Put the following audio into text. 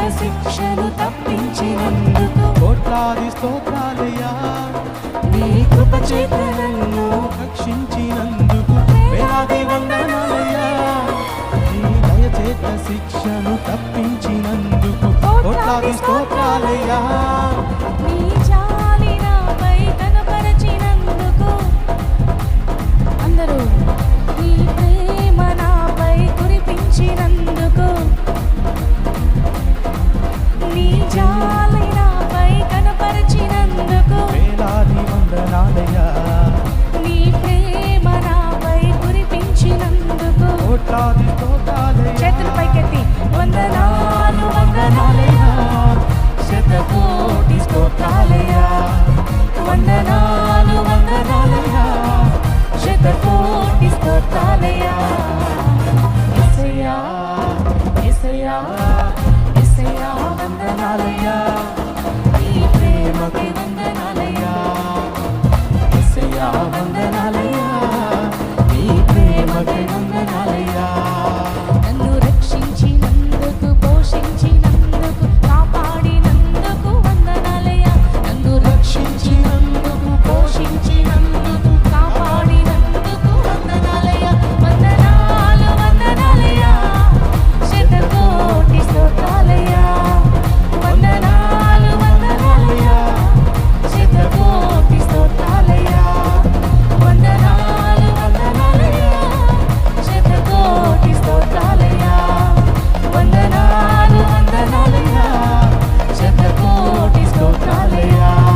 శిక్షను తప్పించినందుకు కోట్లాది స్తోత్రాలయ్యా. నీ కృప చేత నన్ను రక్షించినందుకు వేలాది వందనాలయ్యా. నీ దయ చేత శిక్షను తప్పించినందుకు కోట్లాది స్తోత్రాలయ్యా. నీ జాలి నాపై కనపరచినందుకు అందరూ నీ ప్రేమ నాపై కురిపించినందుకు నీ జాలి నాపై కనపరచినందుకు వేలాది వందనాలయ్యా. నీ ప్రేమ నాపై కురిపించినందుకు కోట్లాది స్తోత్రాలయ్యా. చేతులు పైకెత్తి వందనాలు వందనాలయ్యా, శతకోటి స్తోత్రాలయ్యా. వందనాలు వందనాలయ్యా, శతకోటి స్తోత్రాలయ్యా.